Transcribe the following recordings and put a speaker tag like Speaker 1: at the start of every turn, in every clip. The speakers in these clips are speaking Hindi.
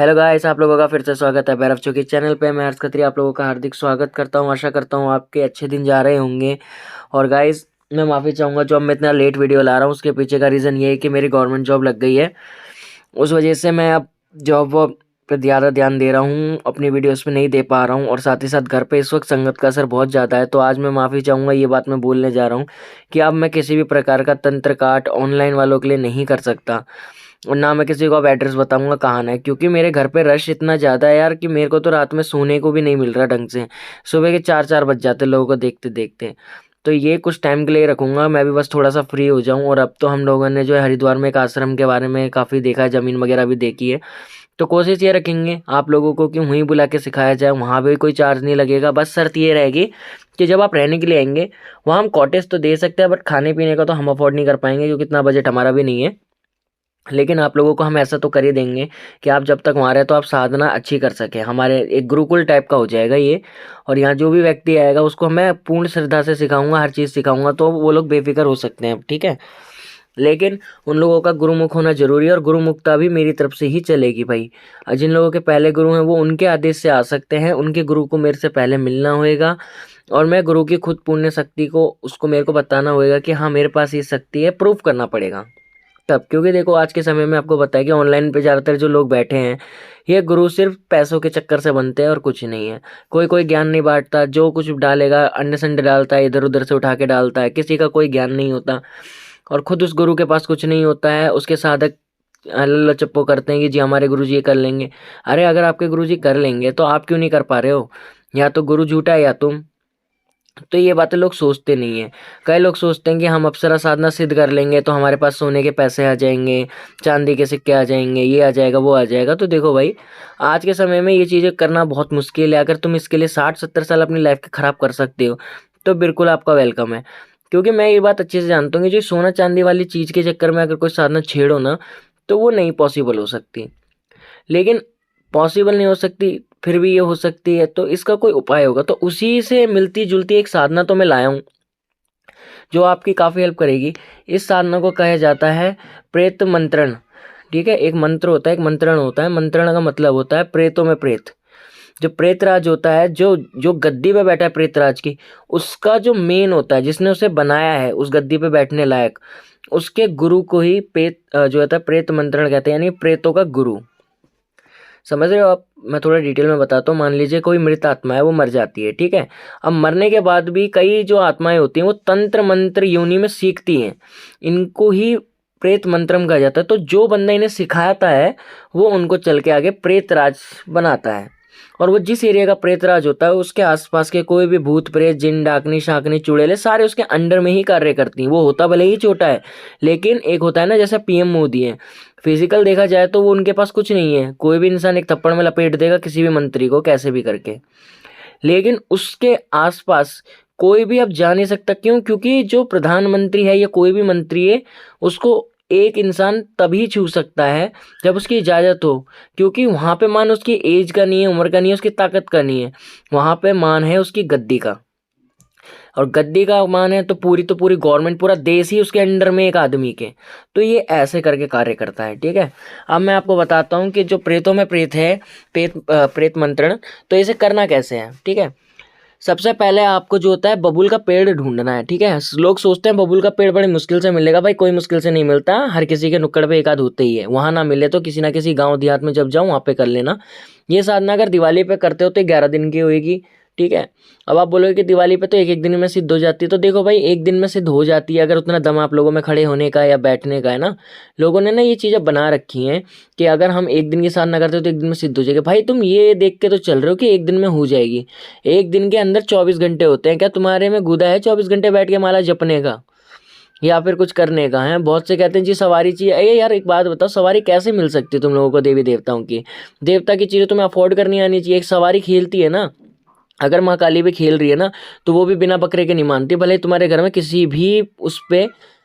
Speaker 1: हेलो गाइस, आप लोगों का फिर से स्वागत है भैरव चौकी चैनल पे। मैं हर्ष खत्री आप लोगों का हार्दिक स्वागत करता हूं। आशा करता हूं आपके अच्छे दिन जा रहे होंगे। और गाइस, मैं माफ़ी चाहूँगा जो अब मैं इतना लेट वीडियो ला रहा हूं, उसके पीछे का रीज़न ये है कि मेरी गवर्नमेंट जॉब लग गई है। उस वजह से मैं अब जॉब वॉब पे ज़्यादा ध्यान दे रहा हूँ, अपनी वीडियोस पे नहीं दे पा रहा हूँ। और साथ ही साथ घर पे इस वक्त संगत का असर बहुत ज़्यादा है। तो आज मैं माफ़ी चाहूँगा, ये बात मैं बोलने जा रहा हूँ कि अब मैं किसी भी प्रकार का तंत्र काट ऑनलाइन वालों के लिए नहीं कर सकता। और ना मैं किसी को अब एड्रेस बताऊंगा कहाँ ना है, क्योंकि मेरे घर पे रश इतना ज़्यादा है यार कि मेरे को तो रात में सोने को भी नहीं मिल रहा ढंग से। सुबह के 4-4 बज जाते लोगों को देखते देखते। तो ये कुछ टाइम के लिए रखूंगा, मैं भी बस थोड़ा सा फ्री हो जाऊं। और अब तो हम लोगों ने जो है हरिद्वार में एक आश्रम के बारे में काफ़ी देखा है, ज़मीन वगैरह भी देखी है। तो कोशिश ये रखेंगे आप लोगों को कि वहीं बुला के सिखाया जाए, वहाँ भी कोई चार्ज नहीं लगेगा। बस शर्त ये रहेगी कि जब आप रहने के लिए आएंगे, वहाँ हम कॉटेज तो दे सकते हैं, बट खाने पीने का तो हम अफोर्ड नहीं कर पाएंगे, क्योंकि इतना बजट हमारा भी नहीं है। लेकिन आप लोगों को हम ऐसा तो कर ही देंगे कि आप जब तक वहाँ रहे तो आप साधना अच्छी कर सकें। हमारे एक गुरुकुल टाइप का हो जाएगा ये। और यहाँ जो भी व्यक्ति आएगा उसको मैं पूर्ण श्रद्धा से सिखाऊंगा, हर चीज़ सिखाऊंगा, तो वो लोग बेफिक्र हो सकते हैं, ठीक है। लेकिन उन लोगों का गुरुमुख होना जरूरी है, और गुरुमुखता भी मेरी तरफ से ही चलेगी भाई। जिन लोगों के पहले गुरु हैं वो उनके आदेश से आ सकते हैं, उनके गुरु को मेरे से पहले मिलना होएगा। और मैं गुरु की खुद पुण्य शक्ति को उसको मेरे को बताना होएगा कि हाँ मेरे पास ये शक्ति है, प्रूफ करना पड़ेगा तब। क्योंकि देखो आज के समय में आपको पता है कि ऑनलाइन पे ज़्यादातर जो लोग बैठे हैं, ये गुरु सिर्फ पैसों के चक्कर से बनते हैं और कुछ नहीं है। कोई कोई ज्ञान नहीं बांटता, जो कुछ डालेगा अंडे संडे डालता है, इधर उधर से उठा के डालता है, किसी का कोई ज्ञान नहीं होता। और खुद उस गुरु के पास कुछ नहीं होता है, उसके साधक लल्ला चप्पो करते हैं कि जी हमारे गुरु जी ये कर लेंगे। अरे अगर आपके गुरु जी कर लेंगे तो आप क्यों नहीं कर पा रहे हो? या तो गुरु झूठा है या तुम। तो ये बातें लोग सोचते नहीं है। कई लोग सोचते हैं कि हम अप्सरा साधना सिद्ध कर लेंगे तो हमारे पास सोने के पैसे आ जाएंगे, चांदी के सिक्के आ जाएंगे, ये आ जाएगा वो आ जाएगा। तो देखो भाई, आज के समय में ये चीज़ें करना बहुत मुश्किल है। अगर तुम इसके लिए 60-70 साल अपनी लाइफ के ख़राब कर सकते हो तो बिल्कुल आपका वेलकम है। क्योंकि मैं ये बात अच्छे से जानता हूँ कि जो सोना चांदी वाली चीज़ के चक्कर में अगर कोई साधना छेड़ो ना, तो वो नहीं पॉसिबल हो सकती। लेकिन पॉसिबल नहीं हो सकती, फिर भी ये हो सकती है, तो इसका कोई उपाय होगा। तो उसी से मिलती जुलती एक साधना तो मैं लाया हूँ जो आपकी काफ़ी हेल्प करेगी। इस साधना को कहा जाता है प्रेत मंत्रण, ठीक है। एक मंत्र होता है, एक मंत्रण होता है। मंत्रण का मतलब होता है प्रेतों में प्रेत। जो प्रेतराज होता है, जो जो गद्दी पे बैठा है प्रेतराज की, उसका जो मेन होता है, जिसने उसे बनाया है उस गद्दी पे बैठने लायक, उसके गुरु को ही जो होता है प्रेत मंत्रण कहते हैं, यानी प्रेतों का गुरु। समझ रहे हो आप? मैं थोड़ा डिटेल में बताता हूँ। मान लीजिए कोई मृत आत्मा है, वो मर जाती है, ठीक है। अब मरने के बाद भी कई जो आत्माएं होती हैं वो तंत्र मंत्र योनि में सीखती हैं। इनको ही प्रेत मंत्रम कहा जाता है। तो जो बंदा इन्हें सिखाता है वो उनको चल के आगे प्रेत राज बनाता है। और वो जिस एरिया का प्रेत राज होता है उसके आसपास के कोई भी भूत प्रेत जिन डाकनी शाकनी चुड़ैले सारे उसके अंडर में ही कार्य करती हैं। वो होता भले ही छोटा है, लेकिन एक होता है ना जैसे पीएम मोदी है, फिजिकल देखा जाए तो वो उनके पास कुछ नहीं है। कोई भी इंसान एक थप्पड़ में लपेट देगा किसी भी मंत्री को कैसे भी करके। लेकिन उसके आसपास कोई भी अब जा नहीं सकता। क्यों? क्योंकि जो प्रधानमंत्री है या कोई भी मंत्री है, उसको एक इंसान तभी छू सकता है जब उसकी इजाज़त हो। क्योंकि वहाँ पे मान उसकी एज का नहीं है, उम्र का नहीं है, उसकी ताकत का नहीं है। वहाँ पे मान है उसकी गद्दी का। और गद्दी का मान है तो पूरी गवर्नमेंट, पूरा देश ही उसके अंडर में एक आदमी के। तो ये ऐसे करके कार्य करता है, ठीक है। अब मैं आपको बताता हूँ कि जो प्रेतों में प्रेत है, प्रेत मंत्रण, तो इसे करना कैसे है, ठीक है। सबसे पहले आपको जो होता है बबूल का पेड़ ढूंढना है, ठीक है। लोग सोचते हैं बबूल का पेड़ बड़ी मुश्किल से मिलेगा। भाई कोई मुश्किल से नहीं मिलता, हर किसी के नुक्कड़ पे एक आध होते ही है। वहाँ ना मिले तो किसी ना किसी गांव देहात में जब जाओ वहाँ पे कर लेना। ये साधना अगर दिवाली पे करते हो तो 11 दिन की होएगी, ठीक है। अब आप बोलोगे कि दिवाली पे तो एक एक दिन में सिद्ध हो जाती है, तो देखो भाई एक दिन में सिद्ध हो जाती है अगर उतना दम आप लोगों में खड़े होने का या बैठने का है ना। लोगों ने ना ये चीज़ें बना रखी हैं कि अगर हम एक दिन की साधना करते हो तो एक दिन में सिद्ध हो जाएगी। भाई तुम ये देख के तो चल रहे हो कि एक दिन में हो जाएगी। एक दिन के अंदर 24 घंटे होते हैं। क्या तुम्हारे में गुदा है 24 घंटे बैठ के माला जपने का या फिर कुछ करने का है? बहुत से कहते हैं जी सवारी चाहिए। अरे यार एक बात बताओ, सवारी कैसे मिल सकती है तुम लोगों को देवी देवताओं की? देवता की चीज़ें तुम्हें अफोर्ड करनी आनी चाहिए। एक सवारी खेलती है ना, अगर माँ काली भी खेल रही है ना, तो वो भी बिना बकरे के नहीं मानती। भले तुम्हारे घर में किसी भी उस पे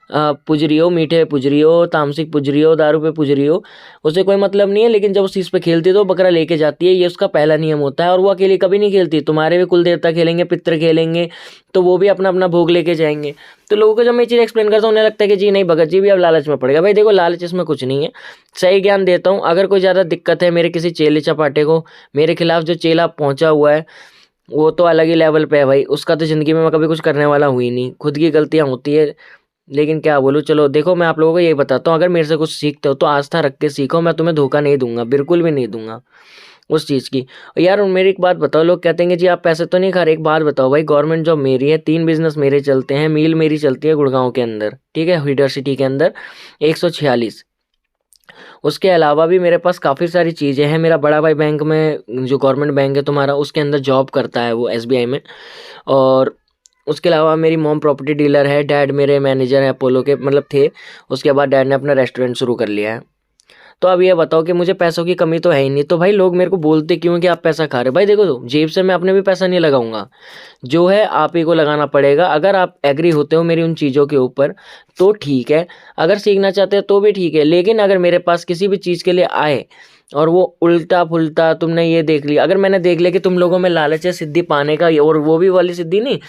Speaker 1: पुज रही हो, मीठे पे पुज रही हो, तामसिक पुज रही हो, दारू पे पुज रही हो, उसे कोई मतलब नहीं है। लेकिन जब उस चीज़ पे खेलती है तो बकरा लेके जाती है, ये उसका पहला नियम होता है। और वो अकेली कभी नहीं खेलती, तुम्हारे भी कुल देवता खेलेंगे, पितर खेलेंगे, तो वो भी अपना अपना भोग लेके जाएंगे। तो लोगों को जब मैं ये चीज़ एक्सप्लेन करता हूँ उन्हें लगता है कि जी नहीं भगत जी भी अब लालच में पड़ेगा। भाई देखो लालच इसमें कुछ नहीं है, सही ज्ञान देता हूँ। अगर कोई ज़्यादा दिक्कत है मेरे किसी चेले चपाटे को, मेरे खिलाफ जो चेला पहुंचा हुआ है वो तो अलग ही लेवल पे है भाई, उसका तो ज़िंदगी में मैं कभी कुछ करने वाला हुई नहीं, खुद की गलतियाँ होती है। लेकिन क्या बोलूँ, चलो देखो मैं आप लोगों को यही बताता हूँ, अगर मेरे से कुछ सीखते हो तो आस्था रख के सीखो, मैं तुम्हें धोखा नहीं दूंगा, बिल्कुल भी नहीं दूंगा उस चीज़ की। और यार मेरी एक बात बताओ, लोग कहते हैं कि जी आप पैसे तो नहीं खा रहे, एक बात बताओ भाई, गवर्नमेंट जॉब मेरी है, 3 बिजनेस मेरे चलते हैं, मील मेरी चलती है गुड़गांव के अंदर, ठीक है, हुडर सिटी के अंदर 146। उसके अलावा भी मेरे पास काफ़ी सारी चीज़ें हैं। मेरा बड़ा भाई बैंक में, जो गवर्नमेंट बैंक है तुम्हारा, उसके अंदर जॉब करता है वो एसबीआई में। और उसके अलावा मेरी मॉम प्रॉपर्टी डीलर है, डैड मेरे मैनेजर हैं अपोलो के, मतलब थे। उसके बाद डैड ने अपना रेस्टोरेंट शुरू कर लिया है। तो अब ये बताओ कि मुझे पैसों की कमी तो है ही नहीं, तो भाई लोग मेरे को बोलते क्यों हैं कि आप पैसा खा रहे हो। भाई देखो तो जेब से मैं अपने भी पैसा नहीं लगाऊंगा, जो है आप ही को लगाना पड़ेगा। अगर आप एग्री होते हो मेरी उन चीज़ों के ऊपर तो ठीक है, अगर सीखना चाहते हो तो भी ठीक है। लेकिन अगर मेरे पास किसी भी चीज़ के लिए आए और वो उल्टा पुल्टा, तुमने ये देख लिया, अगर मैंने देख लिया कि तुम लोगों में लालच है सिद्धि पाने का, और वो भी वाली सिद्धि नहीं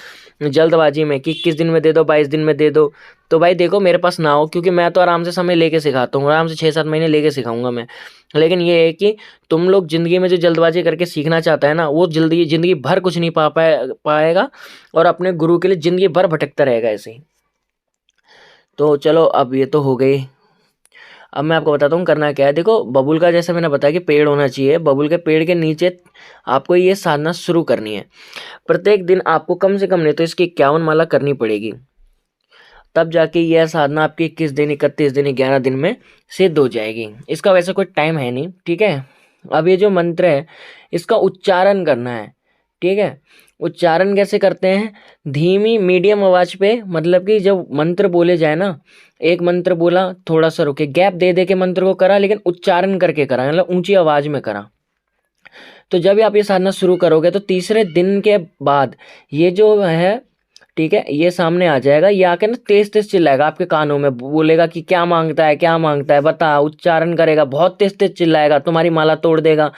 Speaker 1: जल्दबाजी में कि 21 दिन में दे दो, 22 दिन में दे दो, तो भाई देखो मेरे पास ना हो, क्योंकि मैं तो आराम से समय लेके सिखाता हूँ, आराम से 6-7 महीने लेके सिखाऊंगा मैं। लेकिन ये है कि तुम लोग ज़िंदगी में जो जल्दबाजी करके सीखना चाहता है ना, वो जल्दी ज़िंदगी भर कुछ नहीं पाएगा, और अपने गुरु के लिए ज़िंदगी भर भटकता रहेगा ऐसे ही। तो चलो अब ये तो हो गई। अब मैं आपको बताता हूँ करना क्या है। देखो बबुल का जैसे मैंने बताया कि पेड़ होना चाहिए, बबुल के पेड़ के नीचे आपको ये साधना शुरू करनी है। प्रत्येक दिन आपको कम से कम नहीं तो इसकी 51 माला करनी पड़ेगी, तब जाके यह साधना आपकी 21 दिन, 31 दिन, 11 दिन में सिद्ध हो जाएगी। इसका वैसे कोई टाइम है नहीं, ठीक है। अब ये जो मंत्र है इसका उच्चारण करना है, ठीक है। उच्चारण कैसे करते हैं, धीमी मीडियम आवाज पे, मतलब कि जब मंत्र बोले जाए ना, एक मंत्र बोला थोड़ा सा रुके, गैप दे दे के मंत्र को करा, लेकिन उच्चारण करके करा, मतलब ऊंची आवाज में करा। तो जब आप ये साधना शुरू करोगे तो तीसरे दिन के बाद ये जो है, ठीक है, ये सामने आ जाएगा, ये आके ना तेज तेज चिल्लाएगा आपके कानों में, बोलेगा कि क्या मांगता है, क्या मांगता है बता, उच्चारण करेगा, बहुत तेज तेज चिल्लाएगा, तुम्हारी माला तोड़ देगा।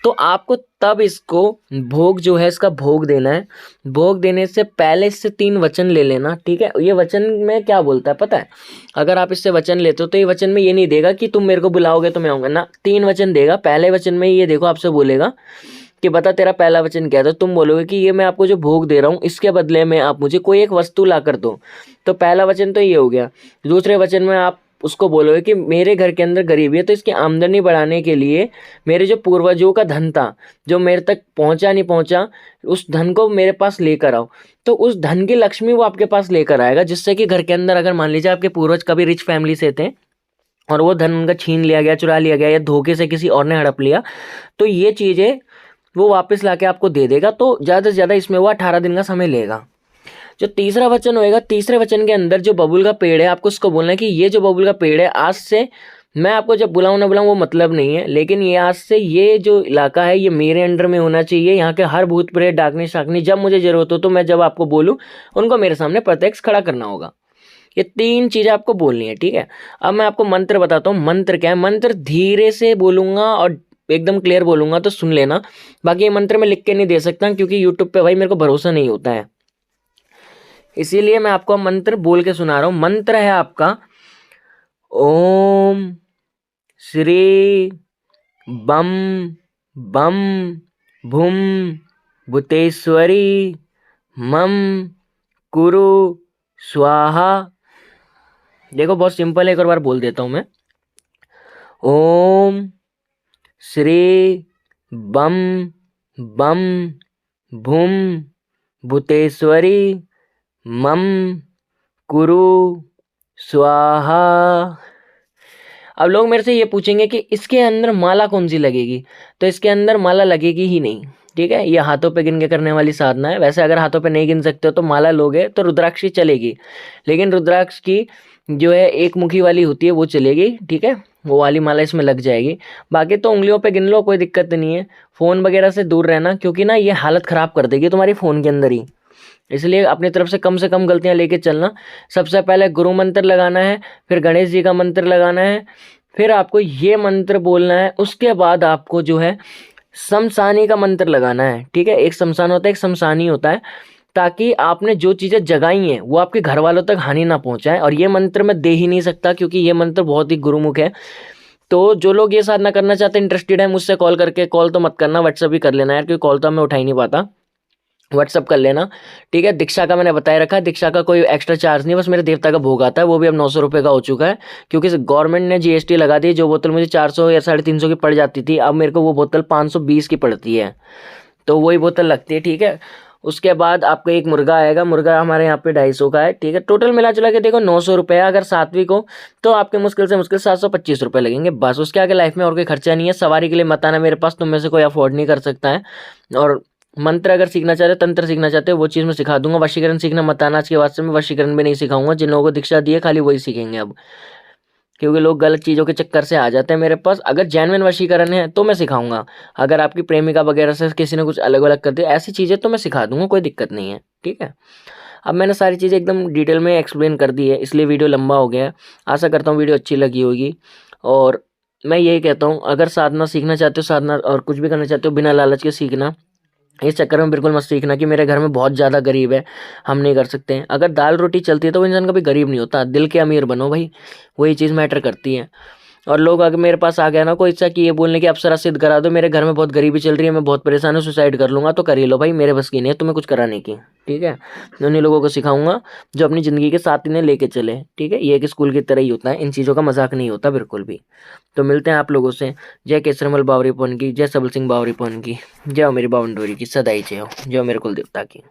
Speaker 1: तो आपको तब इसको भोग जो है इसका भोग देना है। भोग देने से पहले इससे 3 वचन ले लेना, ठीक है। ये वचन में क्या बोलता है पता है, अगर आप इससे वचन लेते हो तो ये वचन में ये नहीं देगा कि तुम मेरे को बुलाओगे तो मैं आऊँगा ना, 3 वचन देगा। पहले वचन में ये देखो आपसे बोलेगा कि बता तेरा पहला वचन क्या था, तुम बोलोगे कि ये मैं आपको जो भोग दे रहा हूँ इसके बदले में आप मुझे कोई एक वस्तु ला कर दो। तो पहला वचन तो ये हो गया। दूसरे वचन में आप उसको बोलोगे कि मेरे घर के अंदर गरीबी है, तो इसकी आमदनी बढ़ाने के लिए मेरे जो पूर्वजों का धन था जो मेरे तक पहुंचा नहीं पहुंचा, उस धन को मेरे पास लेकर आओ। तो उस धन की लक्ष्मी वो आपके पास लेकर आएगा, जिससे कि घर के अंदर अगर मान लीजिए आपके पूर्वज कभी रिच फैमिली से थे और वो धन उनका छीन लिया गया, चुरा लिया गया, या धोखे से किसी और ने हड़प लिया, तो ये चीज़ें वो वापस लाके आपको दे देगा। तो ज़्यादा से ज़्यादा इसमें वो 18 दिन का समय लेगा। जो तीसरा वचन होएगा, तीसरे वचन के अंदर जो बबुल का पेड़ है, आपको उसको बोलना है कि ये जो बबुल का पेड़ है, आज से मैं आपको जब बुलाऊं ना बुलाऊं वो मतलब नहीं है, लेकिन ये आज से ये जो इलाका है ये मेरे अंडर में होना चाहिए। यहाँ के हर भूत प्रेत डाकनी शाकनी जब मुझे जरूरत हो तो मैं जब आपको बोलूँ उनको मेरे सामने प्रत्यक्ष खड़ा करना होगा। ये 3 चीज़ें आपको बोलनी है, ठीक है। अब मैं आपको मंत्र बताता हूँ। मंत्र क्या है, मंत्र धीरे से बोलूंगा और एकदम क्लियर बोलूंगा तो सुन लेना। बाकी ये मंत्र मैं लिख के नहीं दे सकता क्योंकि यूट्यूब पे भाई मेरे को भरोसा नहीं होता है, इसीलिए मैं आपको मंत्र बोल के सुना रहा हूँ। मंत्र है आपका ओम श्री बम बम भूम भूतेश्वरी मम कुरु स्वाहा। देखो बहुत सिंपल है, एक और बार बोल देता हूँ मैं। ओम श्री बम बम भूम भूतेश्वरी मम कुरु स्वाहा। अब लोग मेरे से ये पूछेंगे कि इसके अंदर माला कौन सी लगेगी, तो इसके अंदर माला लगेगी ही नहीं, ठीक है। ये हाथों पे गिन के करने वाली साधना है। वैसे अगर हाथों पे नहीं गिन सकते हो तो माला लोगे तो रुद्राक्ष की चलेगी, लेकिन रुद्राक्ष की जो है एक मुखी वाली होती है वो चलेगी, ठीक है, वो वाली माला इसमें लग जाएगी। बाकी तो उंगलियों पे गिन लो, कोई दिक्कत नहीं है। फ़ोन वगैरह से दूर रहना, क्योंकि ना ये हालत ख़राब कर देगी तुम्हारी फ़ोन के अंदर ही, इसलिए अपनी तरफ से कम गलतियाँ लेके चलना। सबसे पहले गुरु मंत्र लगाना है, फिर गणेश जी का मंत्र लगाना है, फिर आपको ये मंत्र बोलना है। उसके बाद आपको जो है शमशानी का मंत्र लगाना है, ठीक है। एक शमशान होता है, एक शमशानी होता है, ताकि आपने जो चीज़ें जगाई हैं वो आपके घर वालों तक हानि ना पहुंचाए। और ये मंत्र मैं दे ही नहीं सकता क्योंकि ये मंत्र बहुत ही गुरुमुख है। तो जो लोग ये साधना करना चाहते हैं, इंटरेस्टेड है, मुझसे कॉल करके, कॉल तो मत करना, व्हाट्सअप ही कर लेना यार, क्योंकि कॉल तो मैं उठा ही नहीं पाता, व्हाट्सअप कर लेना, ठीक है। दीक्षा का मैंने बताया रखा है, दीक्षा का कोई एक्स्ट्रा चार्ज नहीं, बस मेरे देवता का भोग आता है, वो भी अब 900 रुपये का हो चुका है, क्योंकि गवर्नमेंट ने जीएसटी लगा दी। जो बोतल मुझे 400 या 350 की पड़ जाती थी, अब मेरे को वो बोतल 520 की पड़ती है, तो वही बोतल लगती है, ठीक है। उसके बाद आपको एक मुर्गा आएगा, मुर्गा हमारे यहाँ पे 250 का है, ठीक है। टोटल मिला जुला के देखो 900 रुपये। अगर सात्विक हो तो आपके मुश्किल से मुश्किल 725 रुपये लगेंगे, बस। उसके आगे लाइफ में और कोई खर्चा नहीं है। सवारी के लिए मत आना मेरे पास, तुम में से कोई अफोर्ड नहीं कर सकता है। और मंत्र अगर सीखना चाहते हो, तंत्र सीखना चाहते हो, वो चीज़ मैं सिखा दूंगा। वशीकरण सीखना मत आना, आज के बाद से मैं वशीकरण भी नहीं सिखाऊंगा। जिन लोगों को दीक्षा दी है खाली वही सीखेंगे अब, क्योंकि लोग गलत चीज़ों के चक्कर से आ जाते हैं मेरे पास। अगर जेन्युइन वशीकरण है तो मैं सिखाऊंगा। अगर आपकी प्रेमिका वगैरह से किसी ने कुछ अलग अलग कर दिया, ऐसी चीज़ें तो मैं सिखा दूंगा, कोई दिक्कत नहीं है, ठीक है। अब मैंने सारी चीज़ें एकदम डिटेल में एक्सप्लेन कर दी है, इसलिए वीडियो लंबा हो गया है। आशा करता हूँ वीडियो अच्छी लगी होगी। और मैं यही कहता हूँ, अगर साधना सीखना चाहते हो, साधना और कुछ भी करना चाहते हो, बिना लालच के सीखना। इस चक्कर में बिल्कुल मत सीखना कि मेरे घर में बहुत ज़्यादा गरीब है, हम नहीं कर सकते हैं। अगर दाल रोटी चलती है तो वो इंसान कभी गरीब नहीं होता। दिल के अमीर बनो भाई, वही चीज़ मैटर करती है। और लोग अगर मेरे पास आ गया ना कोई इच्छा कि ये बोलने की अप्सरा सिद्ध करा दो, मेरे घर में बहुत गरीबी चल रही है, मैं बहुत परेशान हूँ, सुसाइड कर लूँगा, तो कर ही लो भाई, मेरे बस की नहीं है तुम्हें कुछ कराने की, ठीक है। मैं उन्हीं लोगों को सिखाऊंगा जो अपनी ज़िंदगी के साथ इन्हें लेके चले, ठीक है। ये एक स्कूल की तरह ही होता है, इन चीज़ों का मजाक नहीं होता बिल्कुल भी। तो मिलते हैं आप लोगों से। जय केसरमल बावरी पवन की, जय सबल सिंह बावरी पवन की, जय हो मेरी बावन डोरी की, सदाई जय हो, जय हो मेरे कुल देवता की।